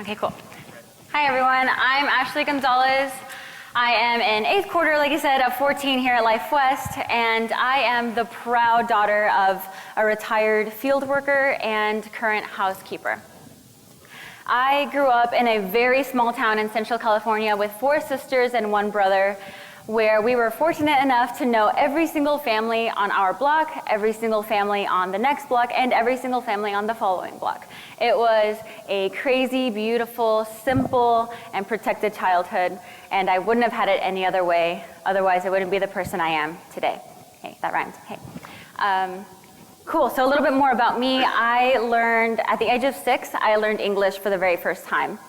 Okay, cool. Hi everyone, I'm Ashley Gonzales. I am in 8th quarter, like I said, of 14 here at Life West, and I am the proud daughter of a retired field worker and current housekeeper. I grew up in a very small town in Central California with 4 sisters and 1 brother, where we were fortunate enough to know every single family on our block, every single family on the next block, and every single family on the following block. It was a crazy, beautiful, simple, and protected childhood, and I wouldn't have had it any other way. Otherwise, I wouldn't be the person I am today. Hey, that rhymed. Hey. Cool, so a little bit more about me. I learned, at the age of 6, I learned English for the very first time.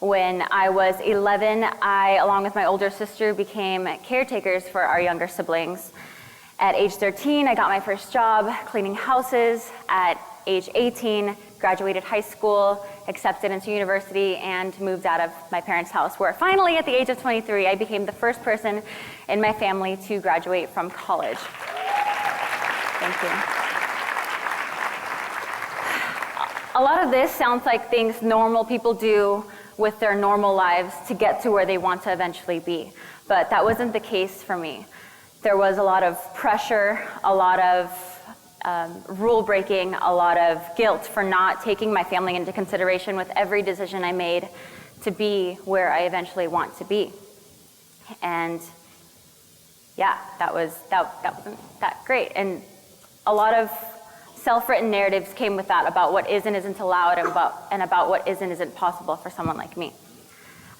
When I was 11, I, along with my older sister, became caretakers for our younger siblings. At age 13, I got my first job cleaning houses. At age 18, graduated high school, accepted into university, and moved out of my parents' house, where finally, at the age of 23, I became the first person in my family to graduate from college. Thank you. A lot of this sounds like things normal people do with their normal lives to get to where they want to eventually be. But that wasn't the case for me. There was a lot of pressure, a lot of rule breaking, a lot of guilt for not taking my family into consideration with every decision I made to be where I eventually want to be. And yeah, that wasn't that great. And a lot of self-written narratives came with that about what is and isn't allowed and about what is and isn't possible for someone like me.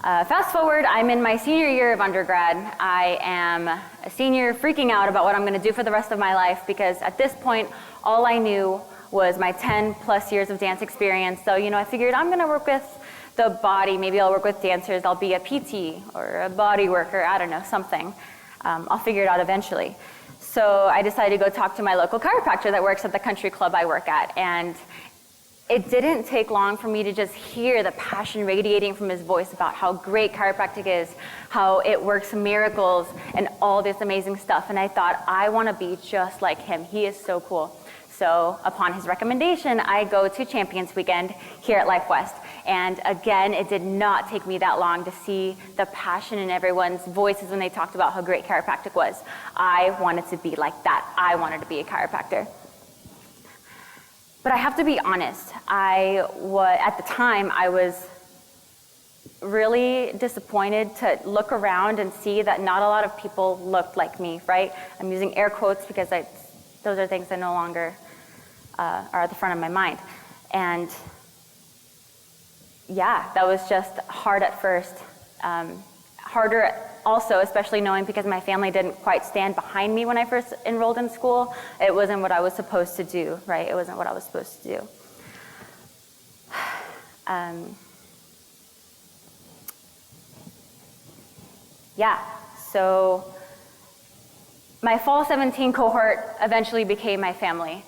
Fast forward, I'm in my senior year of undergrad. I am a senior freaking out about what I'm going to do for the rest of my life, because at this point, all I knew was my 10 plus years of dance experience. So, I figured I'm going to work with the body. Maybe I'll work with dancers. I'll be a PT or a body worker. I don't know, something. I'll figure it out eventually. So I decided to go talk to my local chiropractor that works at the country club I work at. And it didn't take long for me to just hear the passion radiating from his voice about how great chiropractic is, how it works miracles, and all this amazing stuff. And I thought, I want to be just like him. He is so cool. So upon his recommendation, I go to Champions Weekend here at Life West. And again, it did not take me that long to see the passion in everyone's voices when they talked about how great chiropractic was. I wanted to be like that. I wanted to be a chiropractor. But I have to be honest, at the time, I was really disappointed to look around and see that not a lot of people looked like me, right? I'm using air quotes because those are things that no longer are at the front of my mind. And yeah, that was just hard at first. Harder also, especially knowing because my family didn't quite stand behind me when I first enrolled in school. It wasn't what I was supposed to do, right? It wasn't what I was supposed to do. So my fall 17 cohort eventually became my family.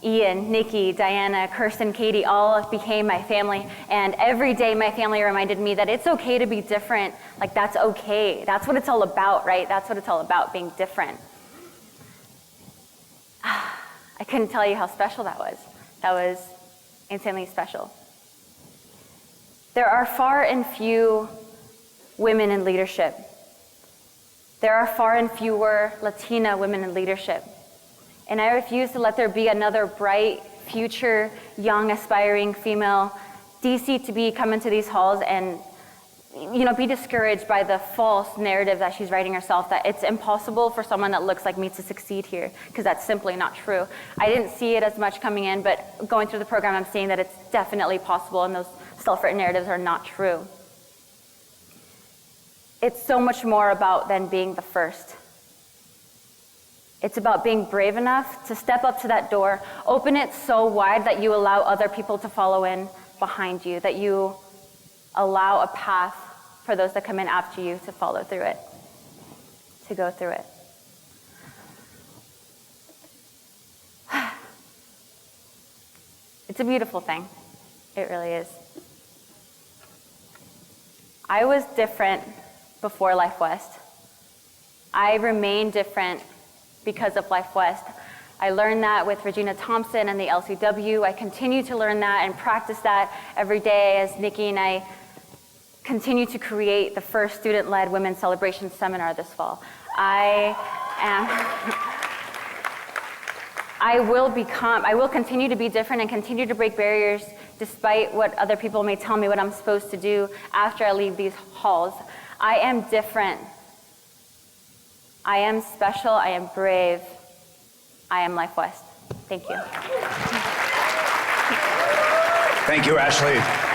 Ian, Nikki, Diana, Kirsten, Katie, all became my family. And every day my family reminded me that it's okay to be different. Like, that's okay. That's what it's all about, right? That's what it's all about, being different. I couldn't tell you how special that was. That was insanely special. There are far and few women in leadership. There are far and fewer Latina women in leadership. And I refuse to let there be another bright, future, young, aspiring female DC to be come into these halls and, be discouraged by the false narrative that she's writing herself, that it's impossible for someone that looks like me to succeed here, because that's simply not true. I didn't see it as much coming in, but going through the program, I'm seeing that it's definitely possible, and those self-written narratives are not true. It's so much more about than being the first. It's about being brave enough to step up to that door, open it so wide that you allow other people to follow in behind you, that you allow a path for those that come in after you to follow through it, to go through it. It's a beautiful thing. It really is. I was different before Life West. I remain different because of Life West. I learned that with Regina Thompson and the LCW. I continue to learn that and practice that every day as Nikki and I continue to create the first student-led Women's Celebration Seminar this fall. I will continue to be different and continue to break barriers despite what other people may tell me what I'm supposed to do after I leave these halls. I am different. I am special, I am brave. I am Life West. Thank you. Thank you, Ashley.